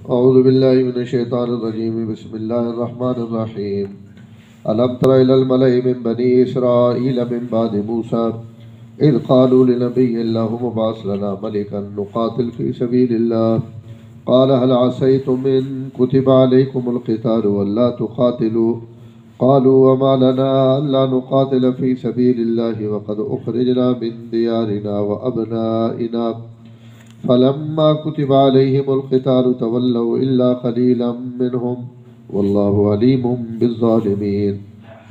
اعوذ باللہ من الشیطان الرجیم بسم اللہ الرحمن الرحیم الم تر الی الملأ من بنی اسرائیل من بعد موسیٰ اذ قالوا لنبی اللہم ابعث لنا ملکا نقاتل فی سبیل اللہ قال هل عسیتم ان کتب علیکم القتال والا تقاتلوا قالوا وما لنا الا نقاتل فی سبیل اللہ وقد اخرجنا من دیارنا وابنائنا فلما كتب عليهم القتال تولوا إلا قليلا منهم والله عليم بالظالمين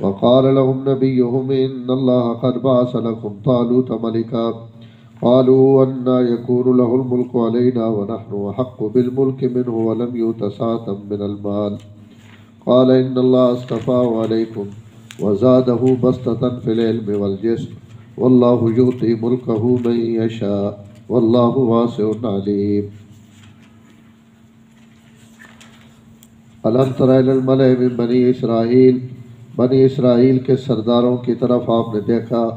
وقال لهم نبيهم إن الله قد بعث لكم طالوت ملكا قالوا أنى يكون له الملك علينا ونحن أحق بالملك منه ولم يؤت سعة من المال قال إن الله اصطفاه عليكم وزاده بسطة في العلم والجسم والله يؤتي ملكه من يشاء واللہ واسع علیم الم تر الی الملأ من بنی اسرائیل کے سرداروں کی طرف آپ نے دیکھا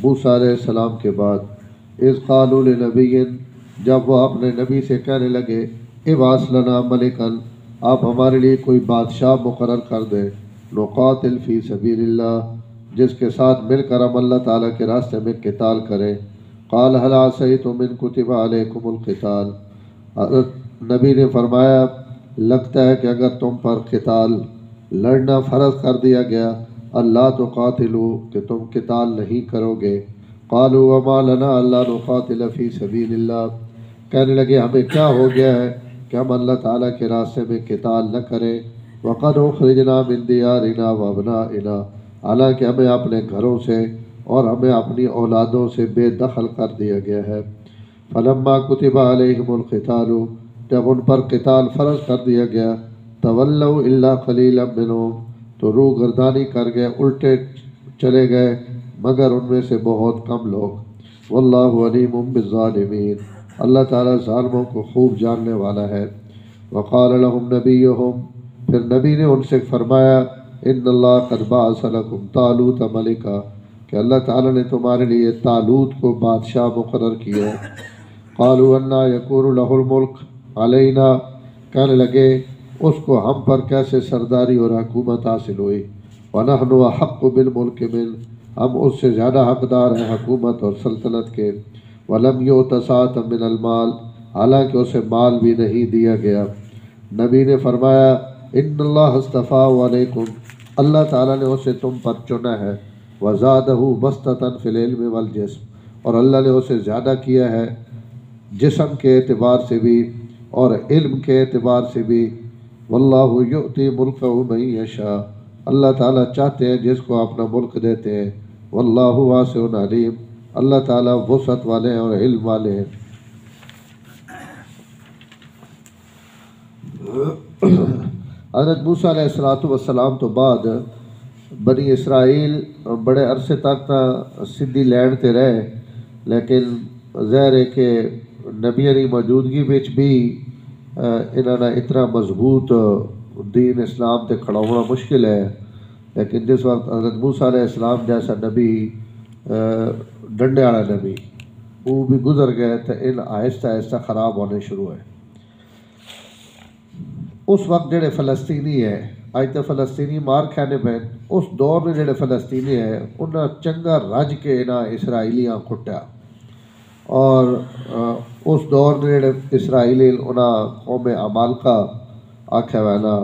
موسیٰ علیہ السلام کے بعد اذ قالوا لنبی جب وہ اپنے نبی سے کہنے لگے ابعث لنا ملکا آپ ہمارے لیے کوئی بادشاہ مقرر کر دیں نقاتل فی سبیل اللہ جس کے ساتھ مل کر ہم اللہ تعالیٰ کے راستے میں قتال کریں قال هل عسیتم ان کتب علیکم القتال نبی نے فرمایا لگتا ہے کہ اگر تم پر قتال لڑنا فرض کر دیا گیا اللہ تقاتلوا کہ تم قتال نہیں کرو گے قالوا وما لنا الا نقاتل فی سبیل اللہ کہنے لگے ہمیں کیا ہو گیا ہے کہ ہم اللہ تعالیٰ کے راستے میں قتال نہ کریں وقد اخرجنا من دیارنا وابنائنا حالانکہ ہمیں اپنے گھروں سے اور ہمیں اپنی اولادوں سے بے دخل کر دیا گیا ہے فلما کتب علیہم القتال جب ان پر قتال فرض کر دیا گیا تولوا الا قلیلا منہم تو روح گردانی کر گئے الٹے چلے گئے مگر ان میں سے بہت کم لوگ واللہ علیم بالظالمین اللہ تعالیٰ ظالموں کو خوب جاننے والا ہے وقال لهم نبیہم پھر نبی نے ان سے فرمایا ان اللہ قد بعث لکم طالوت ملکا کہ اللہ تعالیٰ نے تمہارے لیے طالوت کو بادشاہ مقرر کیا ہے قالوا انا یکون له الملک علینا کہنے لگے اس کو ہم پر کیسے سرداری اور حکومت حاصل ہوئی ونحن احق بالملک من ہم اس سے زیادہ حقدار ہیں حکومت اور سلطنت کے ولم یؤت سعة من المال حالانکہ اسے مال بھی نہیں دیا گیا نبی نے فرمایا ان اللہ اصطفاه علیکم اللہ تعالیٰ نے اسے تم پر چنا ہے وزادہ بسطۃ فی العلم والجسم اور اللہ نے اسے زیادہ کیا ہے جسم کے اعتبار سے بھی اور علم کے اعتبار سے بھی واللہ یؤتی ملکہ من یشاء اللہ تعالیٰ چاہتے ہیں جس کو اپنا ملک دیتے ہیں واللہ واسع علیم اللہ تعالیٰ وسعت والے ہیں اور علم والے ہیں حضرت موسیٰ علیہ السلام تو بعد بنی اسرائیل بڑے عرصے تک سدھی لینڈ تے رہے لیکن ظاہر ہے کہ نبیوں کی موجودگی بچ بھی انہوں نے اتنا مضبوط دین اسلام تے کھڑا ہونا مشکل ہے لیکن جس وقت حضرت موسیٰ علیہ السلام جیسا نبی ڈنڈے والا نبی وہ بھی گزر گئے تو ان آہستہ آہستہ خراب ہونے شروع ہوئے اس وقت جڑے فلسطینی ہے اج تو فلسطینی مار کھانے پہ اس دور میں جڑے فلسطینی ہے انہاں چنگا رج کے انہاں اسرائیلیاں کٹیا اور اس دور میں جڑے اسرائیلی انہاں قوم عمالقہ آکھیا ہوا نا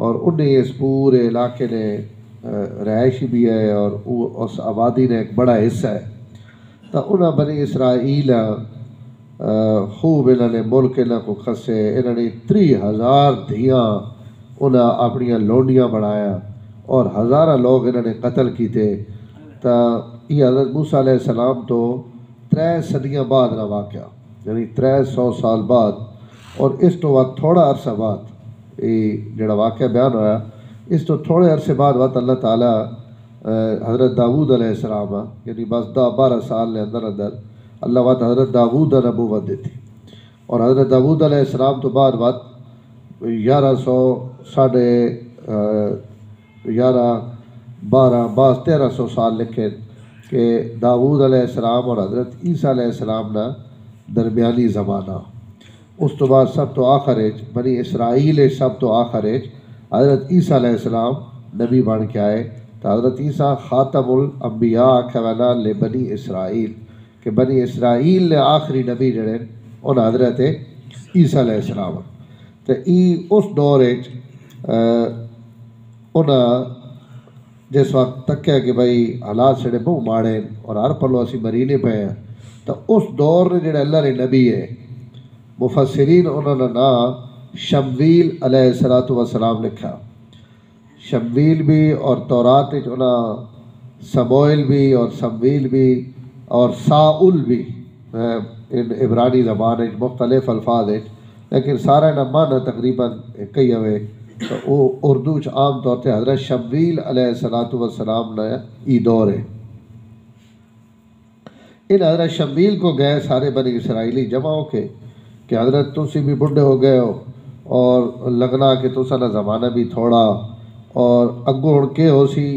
اور انہیں اس پورے علاقے نے رہائشی بھی ہے اور اس آبادی نے ایک بڑا حصہ ہے تو انہاں بنی اسرائیل خوب انہوں نے ملک انہوں کو خسے انہوں نے 30,000 دھیاں انہاں اپنی لونڈیاں بنایا اور ہزارہ لوگ انہوں نے قتل کیتے تا یہ حضرت موسیٰ علیہ السلام تو 3 صدیاں بعد نہ واقعہ یعنی 300 سال بعد اور اس تو بعد تھوڑا عرصہ بعد یہ جڑا واقعہ بیان ہوا اس تو تھوڑے عرصے بعد اللہ تعالیٰ حضرت داؤد علیہ السلام یعنی بس 10-12 سال نے اندر اللہ وقت حضرت داؤد نبوت دیتی اور حضرت داؤد علیہ السلام تو بعد 1100 ساڑھے 1300 سال لکھے کہ داؤد علیہ السلام اور حضرت عیسیٰ علیہ السلام نا درمیانی زمانہ اس تو بعد سب تو آخر بنی اسرائیل سب تو آخر حضرت عیسیٰ علیہ السلام نبی بن کے آئے. تو حضرت عیسیٰ خاتم الانبیاء کھولا لے بنی اسرائیل کہ بنی اسرائیل نے آخری نبی جڑے ان حضرت عیسیٰ علیہ السلام. تو اس دور انہاں جس وقت تک ہے کہ بھائی حالات سڑے بہت ماڑے اور ہر پلو اسی مرینے پے ہیں. تو اس دور نے جڑے اللہ نے نبی ہے مفسرین انہوں نے نام شمویل علیہ السلام لکھا. شمویل بھی اور تورات انہاں سموئل بھی اور سمویل بھی اور ساؤل بھی ان عبرانی زبان مختلف الفاظ لیکن سارا نہ معنی تقریباً کئی ہوئے. تو وہ اردو عام طور پہ حضرت شمویل علیہ السلام نے ای دور ہے. ان حضرت شمویل کو گئے سارے بنی اسرائیلی جمع ہو کے کہ حضرت تسی بھی بڈھے ہو گئے ہو اور لگنا کہ تسا نہ زمانہ بھی تھوڑا اور اگوں ہن کے ہو سی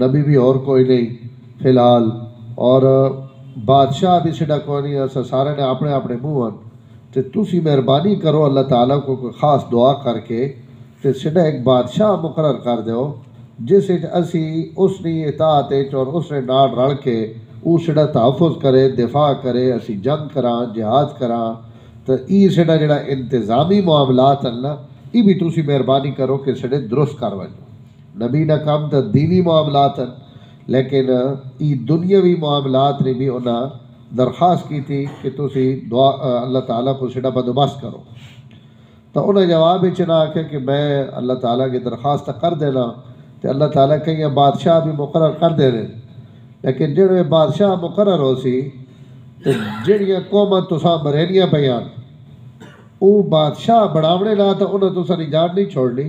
نبی بھی اور کوئی نہیں فی الحال اور بادشاہ بھی سڈا کوئی نہیں اسا سارے نے اپنے اپنے منہ تے تسی مہربانی کرو اللہ تعالیٰ کو کوئی خاص دعا کر کے تے سڈا ایک بادشاہ مقرر کر دیو جس اسی اس نے اطاعت اور اس نے نال رل کے وہ سڈا تحفظ کرے دفاع کرے اسی جنگ کراں جہاد کراں. تو ای سڈا جڑا انتظامی معاملات ہیں نا یہ بھی تسی مہربانی کرو کہ سڈے درست کر وجو. نبی نہ کم تو دینی معاملات ہیں لیکن ای دنیاوی معاملات نے بھی انہاں درخواست کی تھی کہ تسی دعا اللہ تعالیٰ کو سڈا بندوبست کرو. تو انہیں جواب نہ آکھے کہ میں اللہ تعالیٰ کی درخواست کر دینا تو اللہ تعالیٰ کہیں بادشاہ بھی مقرر کر دے رہے لیکن جڑے بادشاہ مقرر ہو سی تو جڑیاں قوماں تساں مرینیاں پیان وہ بادشاہ بڑھاونے لا تو انہیں تساں دی جان نہیں چھوڑنی.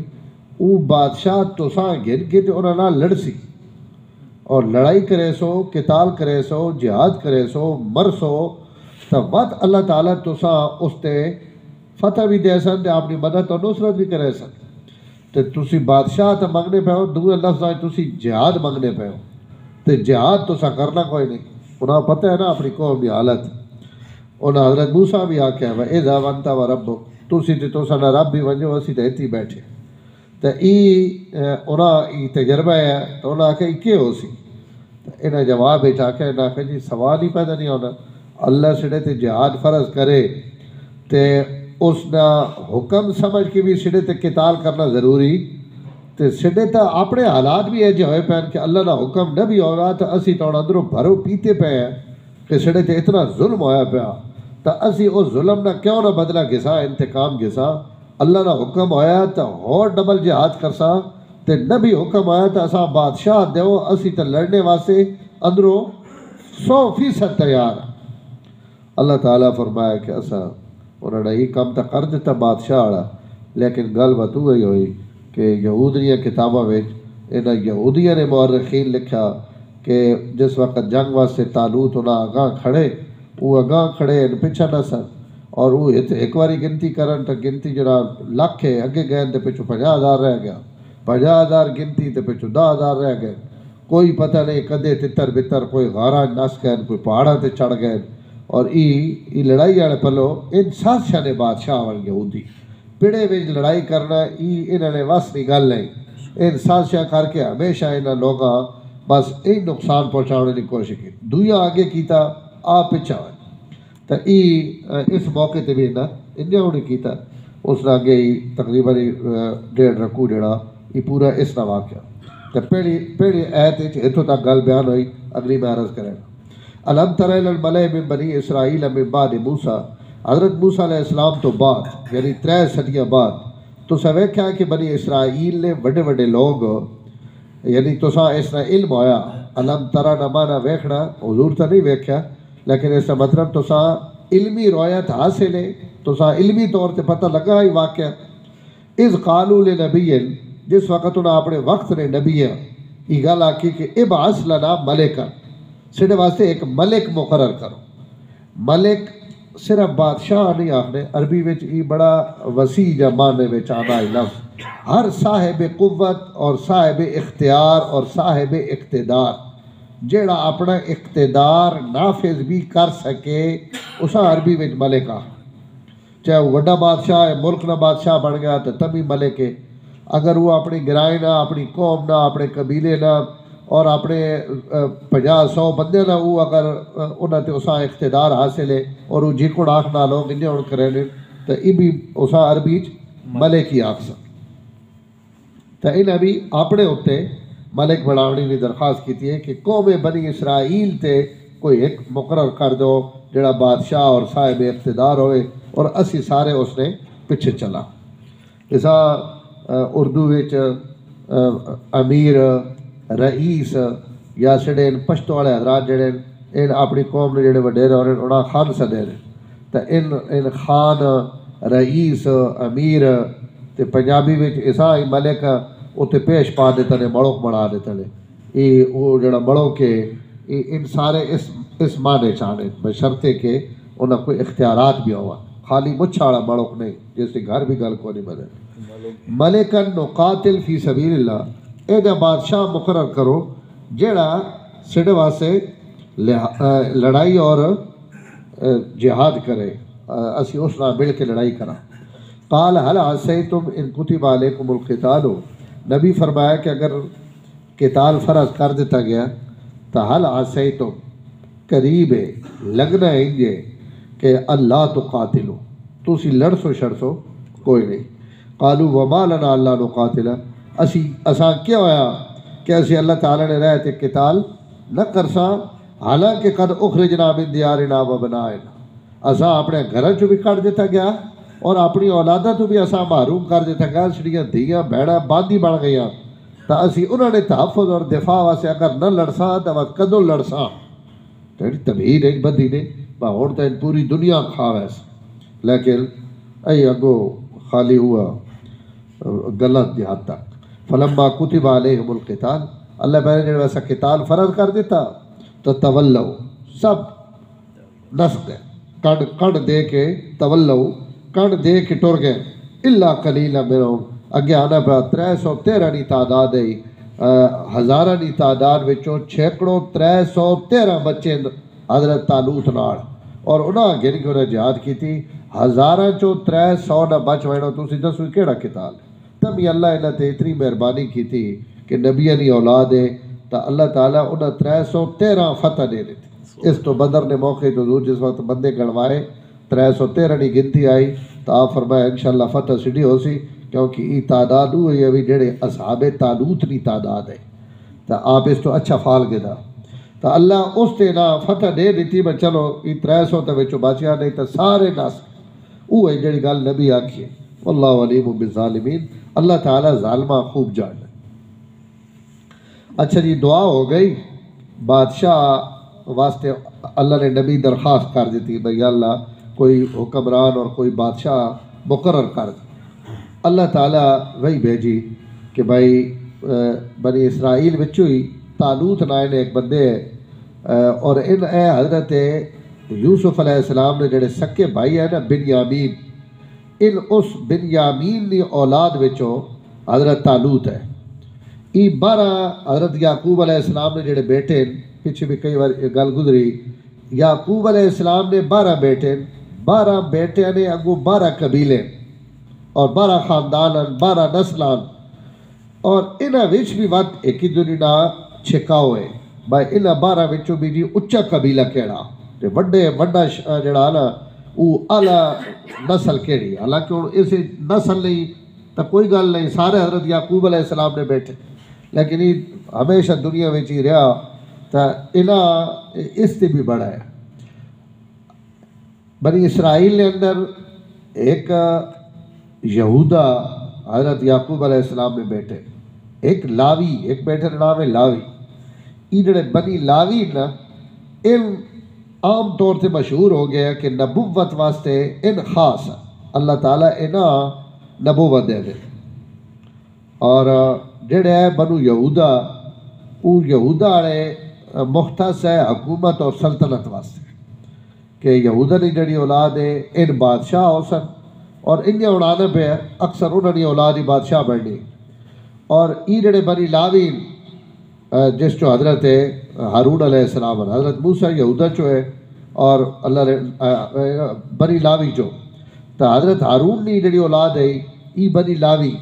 وہ بادشاہ تساں گن کے تو انہاں نال لڑ سی اور لڑائی کرے سو قتال کرے سو جہاد کرے سو مر سو تو وقت اللہ تعالیٰ تساں اس تے فتح بھی دے سن تے اپنی مدد اور نصرت بھی کرے سن. تو تسی بادشاہ تو منگنے پہ ہو دوسرے لفظ تسی جہاد منگنے پہ ہو تو جہاد تساں کرنا کوئی نہیں. انہاں پتہ ہے نا اپنی قوم کی حالت. انہاں حضرت موسیٰ بھی آکھیا و اذا وانت و رب تسی تے تساں نہ رب بھی ونجو اسی تے ہتی بیٹھے. تو انہاں ای تجربہ ہے تو انہاں آکھیا کیا ہو سی. انہیں جواب آکھیا انہاں آکھیا جی سوال ہی پیدا نہیں ہونا. اللہ سڑے تے جہاد فرض کرے تے اس نا حکم سمجھ کے بھی سڑے تے قتال کرنا ضروری تے سڑے تا اپنے حالات بھی ایجے ہوئے پہن کہ اللہ نا حکم نہ بھی ہوگا تو اسی تو اندروں بھرو پیتے پہ ہیں کہ سڑے تے اتنا ظلم ہویا پیا تو اسی اس ظلم نہ کیوں نہ بدلا گسا انتقام گسا. اللہ نا حکم ہویا تو اور ڈبل جہاد کرسا تے نہ بھی حکم ہویا تو اسا بادشاہ دیو اسی تو لڑنے واسطے اندروں 100% تیار. اللہ تعالیٰ فرمایا کہ اسا انہوں نے یہ کام تو کر دیتا بادشاہ والا لیکن گل بات وہی ہوئی کہ یہودیاں کتابوں میں انہاں یہودیاں نے مورخین لکھا کہ جس وقت جنگ واسطے طالوت انہاں اگاں کھڑے وہ اگاں کھڑے ان پچھا نہ سن اور وہ ایک باری گنتی کرن تو گنتی جڑا لکھ ہے اگے گئے تو پچھو 50,000 رہ گیا 50,000 گنتی تو پچھو 10,000 رہ گئے. کوئی پتہ نہیں کدے تتر بتر کوئی غاراں نس گئے کوئی پہاڑاں تے چڑھ گئے اور ای لڑائی والے پلو ان سازشاں نے بادشاہ بن یہودی پڑے وچ لڑائی کرنا انہوں نے وس نہیں گل نہیں. ان سازشاں کر کے ہمیشہ انہاں لوگاں بس یہ نقصان پہنچانے کی کوشش کی. دویا آگے کیتا آپ پچھا ہوئے تو اس موقع تے بھی انہوں نے کیتا اس نے آگے تقریباً 1.5 رکوع جڑا یہ پورا اس طرح واقعہ. تو پہلی آیت اتوں تک گل بیان ہوئی اگلی میں عرض کرے گا. الم تر الی الملأ من بنی اسرائیل من بعد موسیٰ حضرت موسیٰ علیہ السلام تو بعد یعنی 3 صدیاں بعد تساں ویکھیا کہ بنی اسرائیل نے بڑے بڑے لوگ یعنی تساں اس طرح علم ہویا. الم ترا نہ مانا ویکھنا حضور تو نہیں ویکھیا لیکن اس کا مطلب تساں علمی روایت حاصل ہے تساں علمی طور تے پتہ لگا ہی واقعہ. اذ قالوا لنبی جس وقت انہاں اپنے وقت نے نبی یہ گل آکی کہ ابعث لنا ملکا سڈے واسطے ایک ملک مقرر کرو. ملک صرف بادشاہ نہیں آخنے عربی وچ یہ بڑا وسیع جا معنی وچ آنا ہے لفظ. ہر صاحب قوت اور صاحب اختیار اور صاحب اقتدار جیڑا اپنا اقتدار نافذ بھی کر سکے اسا عربی وچ ملک آ. چاہے وہ وڈا بادشاہ ہے ملک نہ بادشاہ بن گیا تو تبھی ملک ہے. اگر وہ اپنی گرائے نہ اپنی قوم نہ اپنے قبیلے نہ اور اپنے 50-100 بندے نہ وہ اگر انہوں نے اسا اقتدار حاصل ہے اور وہ جیکڑ آخ نہ لوگ انہیں ان کریں تو یہ بھی اسا عربی ملک ہی آخ سکتا. تو انہیں بھی اپنے اتنے ملک بناونے کی درخواست کی ہے کہ قوم بنی اسرائیل تے کوئی ایک مقرر کر دو جڑا بادشاہ اور صاحب اقتدار ہوئے اور اسی سارے اس نے پیچھے چلا. اسا اردو وچ امیر رئیس یا سڑے ان پشتو والے حضرات جڑے ان اپنی قوم نے جڑے وڈیرے اور انہاں خان سدے نے تو ان خان رئیس امیر تے پنجابی وچ اسا ہی ملک اتنے پیش پا دیتے ہیں مڑوک بنا دیتے ہیں. یہ وہ جڑا مڑوک ہے ان سارے اس معنی چاہنے بشرطے کہ انہاں کوئی اختیارات بھی ہوا خالی مچھا والا مڑوک نہیں جس کے گھر بھی گل کو نہیں بنے. ملکن نقاتل فی سبیل اللہ اے دا بادشاہ مقرر کرو جیڑا سڈے واسطے لڑائی اور جہاد کرے اسی اس نال مل کے لڑائی کرا. قال هل عصیتم ان کتب علیکم القتال. نبی فرمایا کہ اگر قتال فرض کر دیتا گیا تو حل عصیتم قریب ہے لگنا ہے انجے کہ اللہ تو قاتلو تسی لڑسو شڑسو کوئی نہیں. قالوا وما لنا اللہ نقاتل اساں کیا ہویا کہ اسی اللہ تعالیٰ نے رہتے قتال نہ کرسا حالانکہ قد اخرجنا من دیارنا و بنائنا اساں اپنے گھر چو بھی کٹ دیتا گیا اور اپنی اولادہ تو بھی اساں محروم کر دیتا گیا. سڑیاں دھیاں بہنا باندھی بن گئیاں تو اسی انہوں نے تحفظ اور دفاع واسطے اگر نہ لڑسا تو کدوں لڑسا تبھی نہیں بدھی نے ہوں تو پوری دنیا کھا ویس لیکن اے اگو خالی ہوا غلط دیہات تک. فلما کتب علیہم القتال اللہ پہلے نے ویسا قتال فرض کر دیتا تو تولو سب نس گئے کڑ دے کے تولو کڑ دے کے ٹر گئے. اللہ قلیلا منہم اگے آنا پہ 313 نی تعداد ہے ہزارہ نی تعداد وچوں 313 بچے حضرت طالوت نال اور انہاں گن کے انہیں جہاد کی تھی. ہزارہ چو 300 نہ بچ ویڑو تسی دسو کیڑا قتال ہے. تب اللہ انہاں تے اتنی مہربانی کی تھی کہ نبیاں دی اولاد ہے تو اللہ تعالیٰ انہاں 313 فتح دے دیتی. اس تو بدر نے موقع تو حضور جس وقت بندے گڑوائے 313 نی گنتی آئی تو آپ فرمایا انشاءاللہ فتح سیڑھی ہو سی کیونکہ یہ تعداد ہوئی ابھی جڑے اصحاب طالوت نی تعداد ہے تو آپ اس تو اچھا فال گدا تو اللہ اس تے نہ فتح دے دیتی میں چلو یہ 300 تے وچوں بچیا نہیں تو سارے نس وہ ہے جڑی گل نبی آکھی ہے. واللہ علیم بالظالمین اللہ تعالیٰ ظالمہ خوب جانا. اچھا جی دعا ہو گئی. بادشاہ واسطے اللہ نے نبی درخواست کر دیتی بھئی اللہ کوئی حکمران اور کوئی بادشاہ مقرر کر دی. اللہ تعالیٰ وہی بھیجی کہ بھائی بنی اسرائیل بچوں ہی طالوت نائن ایک بندے ہے اور ان اے حضرت یوسف علیہ السلام نے جڑے سکے بھائی ہے نا بنیامین ان اس بنیامین دی اولاد وچوں حضرت طالوت ہے. یہ 12 حضرت یعقوب علیہ السلام نے جڑے بیٹے پیچھے بھی کئی بار گل گزری یعقوب علیہ السلام نے 12 بیٹے 12 بیٹے نے اگو 12 قبیلے اور 12 خاندان 12 نسلان اور انہاں وچ بھی وقت ایک ہی دنیا چھکا ہوئے بھائی انہاں 12 وچوں بھی جی اچا قبیلہ کیڑا تے وڈا جڑا نا وہ اعلیٰ نسل کیڑی. حالانکہ ہوں اس نسل نہیں تو کوئی گل نہیں سارے حضرت یعقوب علیہ السلام نے بیٹھے لیکن یہ ہمیشہ دنیا میں ہی رہا تو انہاں اس سے بھی بڑا ہے. بنی اسرائیل نے اندر ایک یہودا حضرت یعقوب علیہ السلام نے بیٹھے ایک لاوی ایک بیٹے کا نام ہے لاوی. یہ جڑے بنی لاوی نا ان عام طور سے مشہور ہو گیا کہ نبوت واسطے ان خاص اللہ تعالیٰ انہاں نبوت دے دے. اور جڑے ہے بنو یہودا وہ یہودا والے مختص ہے حکومت اور سلطنت واسطے کہ یہودا نے جڑی اولاد ہے ان بادشاہ ہو سن اور انہیں اڑانے پہ اکثر انہوں نے اولاد ہی بادشاہ بننی. اور یہ جڑے بنی لاوی جس چو حضرت ہارون علیہ السلام حضرت موسیٰ یہودا چو ہے اور اللہ نے بنی لاوی چو تو حضرت ہارون کی جڑی اولاد ہے ای بنی لاوی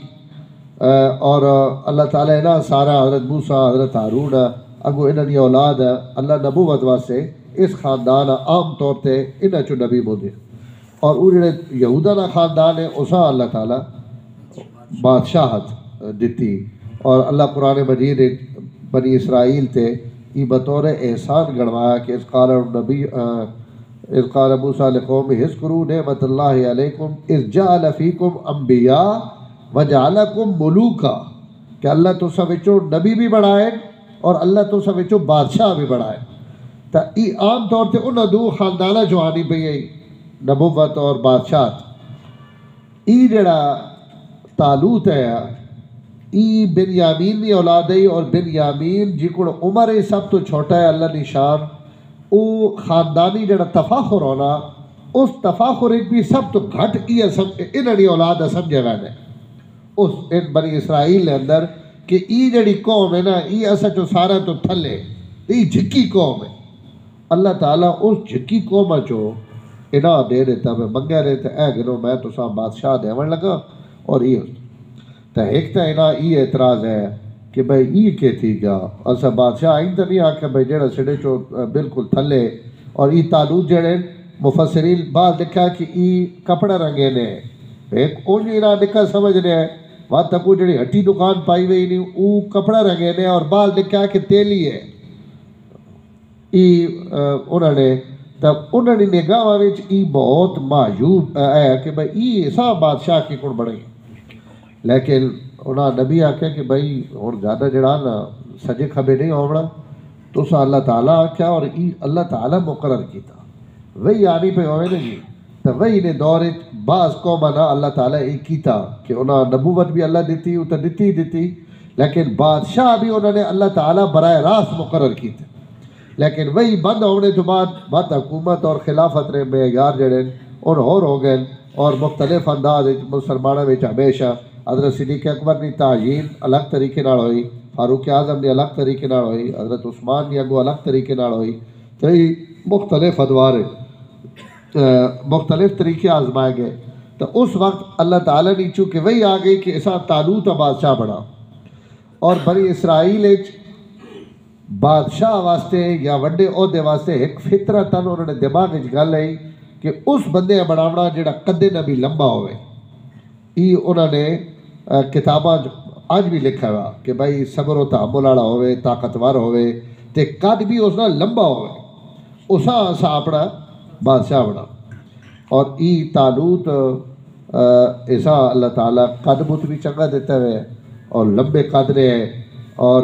اور اللہ تعالیٰ نا سارا حضرت موسیٰ حضرت ہارون اگو انہاں دی اولاد ہے اللہ نبوت واسطے اس خاندان عام طور تے انہاں چو نبی بودے اور وہ جڑے یہودا دا خاندان ہے اساں اللہ تعالیٰ بادشاہت دیتی اور اللہ قرآن مجید بنی اسرائیل تے ای بطور احسان گڑوایا کہ اذ قال موسیٰ لقوم اذکروا نعمت اللہ علیکم اذ جعل فیکم انبیاء وجعلکم ملوکا کہ اللہ تو سب وچوں نبی بھی بڑھائے اور اللہ تو سب وچوں بادشاہ بھی بڑھائے. تا ای عام طور تے انہاں دو خاندانہ جو آنی پئی ہے نبوت اور بادشاہت. ای جڑا طالوت ہے ای بنیامین دی اولاد ہے اور بنیامین جی کو عمر سب تو چھوٹا ہے اللہ نشان او خاندانی جڑا تفاخر ہونا اس تفاخر ایک بھی سب تو گھٹ انہاں دی اولاد سمجھے وینے اس ان بنی اسرائیل نے اندر کہ ای جڑی قوم ہے نا ای اسا جو سارا تو تھلے ای جھکی قوم ہے. اللہ تعالیٰ اس جھکی قوم چو انہاں دے دیتا میں منگے رہے تے اے گنو میں تو سا بادشاہ دیون لگا اور ای تو ایک تو انہاں ای اعتراض ہے کہ بھئی ای کے تھی گا اسا بادشاہ آئیں تو نہیں آکھا بھئی جڑا سڑے چو بالکل تھلے اور ای طالوت جڑے مفسرین بعد لکھا کہ ای کپڑا رنگے نے ایک اونج انہاں لکھا سمجھ رہے ہیں وہاں تک وہ جڑی ہٹی دکان پائی ہوئی نہیں او کپڑا رنگے نے اور بعد لکھا کہ تیلی ہے ای انہوں نے تب انہوں نے نگاہ وچ ای بہت معیوب ہے کہ بھئی ای ایسا بادشاہ کی کون بڑھئی لیکن انہاں نبی آکھے کہ بھئی اور زیادہ جڑا نا سجے کھبے نہیں ہونا تو سا اللہ تعالیٰ آکھا اور ای اللہ تعالیٰ مقرر کیتا وہی آنی پہ ہوئے نا جی تو وہی نے دور بعض قوماں اللہ تعالیٰ یہ کیتا کہ انہاں نبوت بھی اللہ دیتی وہ تو دیتی لیکن بادشاہ بھی انہوں نے اللہ تعالیٰ براہ راست مقرر کیتے لیکن وہی بند ہونے تو بعد حکومت اور خلافت نے معیار جڑے اور ہو گئے اور مختلف انداز مسلمانوں میں ہمیشہ حضرت صدیق اکبر کی تعیین الگ طریقے نال ہوئی فاروق اعظم نے الگ طریقے نال ہوئی حضرت عثمان کی اگو الگ طریقے نال ہوئی تو مختلف ادوار مختلف طریقے آزمائے گئے. تو اس وقت اللہ تعالیٰ نے چونکہ وہی آ گئی کہ ایسا طالوت بادشاہ بنا اور بنی اسرائیل بادشاہ واسطے یا وڈے عہدے واسطے ایک فطرتاً انہوں نے دماغ گل آئی کہ اس بندے بناونا جڑا قدے نہ بھی لمبا ہوئے. ای انہوں نے کتاباں آج بھی لکھا ہوا کہ بھائی صبر و تحمل والا ہوئے طاقتور ہوئے تے قد بھی اس نہ لمبا ہوئے اسا اسا اپنا بادشاہ بنا. اور ای طالوت ایسا اللہ تعالیٰ قد بت بھی چنگا دیتا ہے اور لمبے قد رہے ہیں اور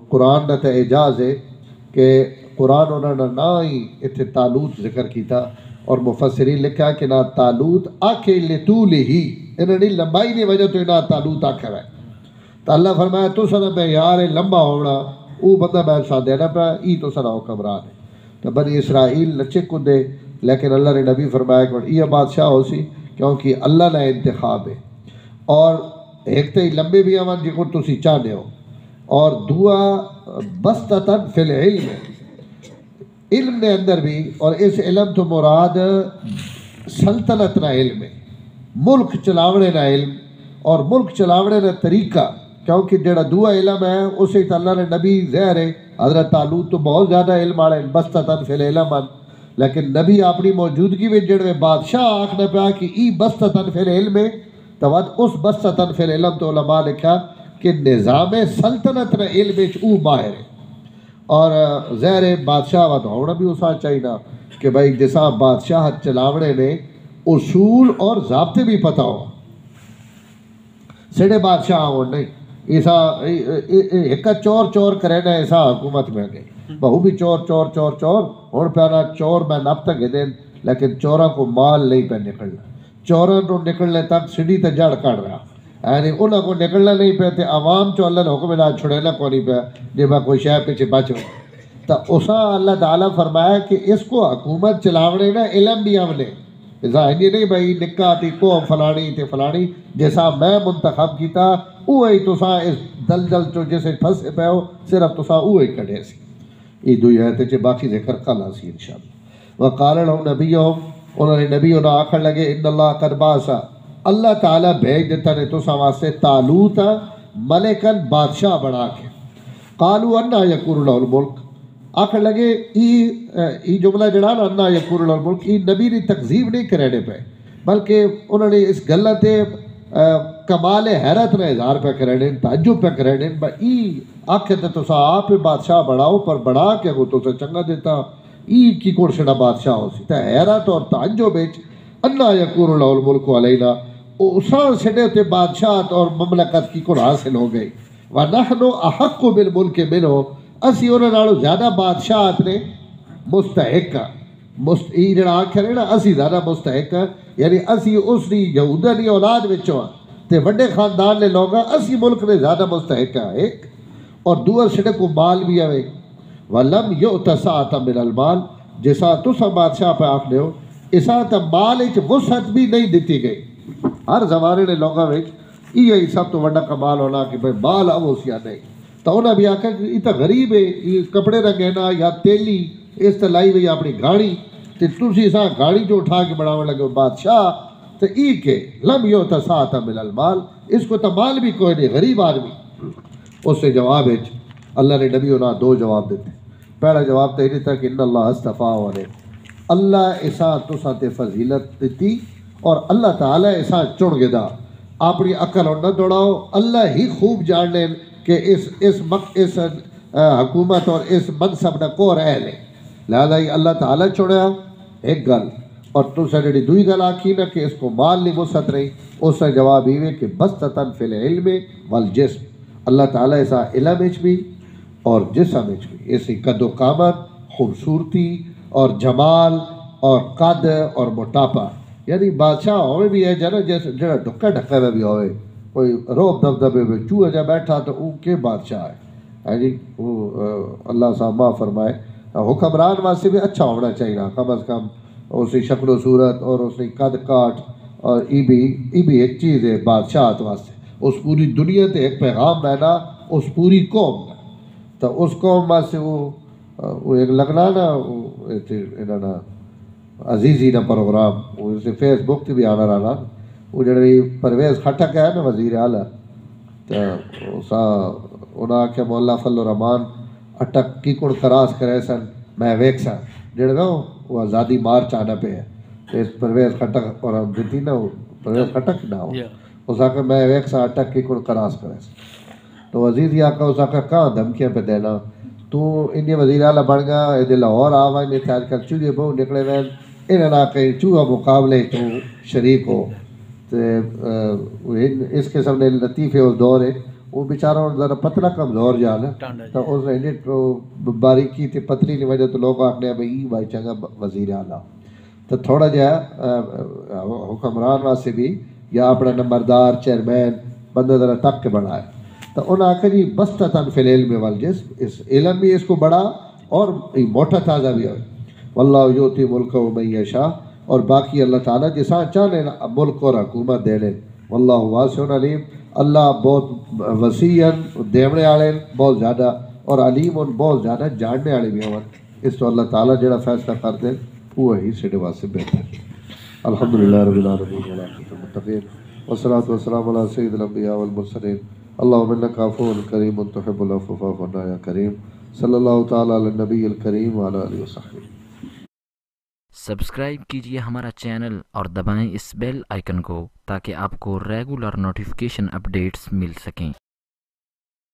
قرآن نے تو اعجاز ہے کہ قرآن انہوں نے نہ ہی اتنے طالوت ذکر کیتا اور مفسرین لکھا کہ نہ طالوت آکھے لطول ہی انہوں نے لمبائی دی وجہ تو انہوں طالوت آکھا ہے. تو اللہ فرمایا تو سنا میں یار لمبا ہونا وہ بندہ میں ساتھ دینا پہ ای تو سنا حکمران ہے. تو بنی اسرائیل لچے کو دے لیکن اللہ نے نبی فرمایا کہ یہ بادشاہ ہو سی کیونکہ اللہ نے انتخاب ہے اور ایک تو لمبے بھی آمان جی کو تسی چاہنے ہو اور دعا بستتاً فی العلم علم نے اندر بھی اور اس علم تو مراد سلطنت نہ علم ہے ملک چلاونے نہ علم اور ملک چلاونے نہ طریقہ کیونکہ جڑا دعا علم ہے اسے تو اللہ نے نبی زہر ہے حضرت طالوت تو بہت زیادہ علم آڑے بستتاً فی العلم لیکن نبی اپنی موجودگی میں جڑے بادشاہ آکھنا پیا کہ ای بستتاً فی العلم ہے تو اس بستتاً فی العلم تو علماء لکھا کہ نظام سلطنت نہ علم او ماہر ہے اور زہر بادشاہ وقت ہونا بھی اسا چاہیے کہ بھائی جیسا بادشاہ چلاونے نے اصول اور ضابطے بھی پتہ ہو سڑے بادشاہ ہو نہیں ایسا ایک چور کرے نا ایسا حکومت میں گئی بہو بھی چور اور پیانا چور میں نب تک دین لیکن چوراں کو مال نہیں پہ نکلنا چوراں تو نکلنے تک سیڑھی تے جڑ کر رہا یعنی انہوں کو نکلنا نہیں پہ تے عوام چو اللہ نے حکم نہ چھڑینا کو نہیں پہ جب میں کوئی شے پیچھے بچو تو اسا اللہ تعالیٰ فرمایا کہ اس کو حکومت چلاونے نا علم بھی ہم نے ایسا ہے نہیں بھائی نکا تی قوم فلانی تے فلانی جیسا میں منتخب کیتا اوہی تسا اس دلدل چو جیسے پھنسے پہ ہو صرف تسا اوہی کڑے سی یہ دو آیتیں چے باقی ذکر کل آسی انشاءاللہ. وقال لهم نبیہم انہوں نے نبی انہوں آخر لگے ان اللہ قد باسا اللہ تعالیٰ بھیج دیتا نے تو واسطے طالوت ملکن بادشاہ بنا کے قالوا انا یکون له الملک آخر لگے ای جملہ جڑا نا انا یکون له الملک ای نبی نے تکذیب نہیں کرنے پہ بلکہ انہوں نے اس گلت کمال حیرت نے اظہار پہ کرنے تعجب پہ کرنے ای آخر تو سا آپ بادشاہ بڑھاؤ پر بڑھا کے وہ تو سے چنگا دیتا ای کی کوڑ شڑا بادشاہ ہو سی تا حیرت اور تعجب بیچ انا یکون له الملک علینا اساں سڑے تے بادشاہت اور مملکت کی کوڑ حاصل ہو گئی وَنَحْنُ أَحَقُّ بِالْمُلْكِ مِنْهُ اسی انہوں نالوں زیادہ بادشاہت نے مستحق ای جڑا آکھر ہے نا اسی زیادہ مستحق یعنی اسی اس دی یہودہ دی اولاد وچوں تے وڈے خاندان نے لوگا اسی ملک نے زیادہ مستحق ہے ایک اور دوسر سڑے کو مال بھی آوے وَلَمْ يُؤْتَ سَعَةً مِنَ الْمَالِ جیسا تسا بادشاہ پہ آکھ لے ہو اسا تا مال اچ وسعت بھی نہیں دیتی گئی ہر زمانے نے لوگا وچ یہ سب تو بڑا کمال ہونا کہ بھائی مال اوسیا نہیں تو انہوں نے بھی آکھا کہ یہ تو غریب ہے یہ کپڑے رنگینا یا تیلی اس طرح لائی ہوئی اپنی گاڑی تو تسی سا گاڑی جو اٹھا کے بڑھانے لگے بادشاہ تو ای کے لم یؤت سعۃ من المال اس کو تو مال بھی کوئی نہیں غریب آدمی اس سے جواب ہے اللہ نے نبی انہاں دو جواب دیتے پہلا جواب تو یہ تھا کہ ان اللہ استفا علیہ اللہ ایسا تسا تے فضیلت دیتی اور اللہ تعالیٰ ایسا چن گدا اپنی عقل اور نہ دوڑاؤ اللہ ہی خوب جان لیں کہ اس حکومت اور اس منصب نہ کو رہ لے لہذا ہی اللہ تعالیٰ چڑھا ایک گل اور تو سے جڑی دوئی گل آکھی نا کہ اس کو مال نہیں وسعت رہی اس سے جواب یہ کہ بسطتاً فی العلم والجسم اللہ تعالیٰ ایسا علم اچ بھی اور جسم اچ بھی ایسی قد و قامت خوبصورتی اور جمال اور قد اور موٹاپا یعنی بادشاہ ہوئے بھی ہے جنا جیسے جڑا ڈکا ڈکا میں بھی ہوئے کوئی روب دبدبے میں چوہا جا بیٹھا تو اون کے بادشاہ ہے جی وہ اللہ صاحب معاف فرمائے حکمران واسطے بھی اچھا ہونا چاہیے کم از کم اس کی شکل و صورت اور اس کی قد کاٹ اور ای بھی ایک چیز ہے بادشاہت واسطے اس پوری دنیا تے ایک پیغام ہے نا اس پوری قوم کا تو اس قوم واسطے وہ ایک لگنا نا نا عزیزی نا پروگرام اسے فیس بک تے بھی آنا رہنا وہ جڑی پرویز خٹک ہے نا وزیر اعلیٰ تو انہاں آکھیا مولا فضل الرحمان اٹک کی کڑ کراس کرے سن میں ویک سا جڑے نا وہ آزادی مارچ آنا پہ ہے اس پرویز خٹک اور دیتی نا وہ پرویز خٹک نہ ہو اس آکھا میں ویک سا اٹک کی کڑ کراس کرے سن تو عزیز یہ آکھا اس آکھا کہاں دھمکیاں پہ دینا تو انہیں وزیر اعلیٰ بڑھ گیا یہ لاہور آوا انہیں خیال کر چوہے بہو نکلے وین انہیں نہ کہیں چوہا مقابلے تو شریک ہو اس قسم نے لطیفے اس دور ہے وہ بیچارہ ذرا پتلا کمزور جال ہے تو اس نے باریکی تھی پتلی کی وجہ تو لوگ آخنے بھائی بھائی چنگا وزیر اعلیٰ تو تھوڑا جہا حکمران واسطے بھی یا اپنا نمبردار چیئرمین بندہ ذرا تک کے بڑھا ہے تو انہوں نے آخر جی بسطتاً فی العلم والجسم اس علم بھی اس کو بڑھا اور موٹا تازہ بھی ہوئے واللہ یؤتی ملکہ من یشاء اور باقی اللہ تعالیٰ جسا چاہنے ملک اور حکومت دے لیں واللہ واسع علیم اللہ بہت وسیع دیونے والے بہت زیادہ اور علیم اور بہت زیادہ جاننے والے بھی ہوں اس تو اللہ تعالیٰ جڑا فیصلہ کر دے وہی سیڑھے واسطے بہتر الحمدللہ رب العالمین والعاقبۃ للمتقین والصلاۃ والسلام علی سید الانبیاء والمرسلین اللہم انک عفو کریم تحب العفو فاعف عنا یا کریم صلی اللہ تعالیٰ علی النبی الکریم وعلی آلہ وصحبہ. سبسکرائب کیجئے ہمارا چینل اور دبائیں اس بیل آئیکن کو تاکہ آپ کو ریگولر نوٹیفیکیشن اپڈیٹس مل سکیں.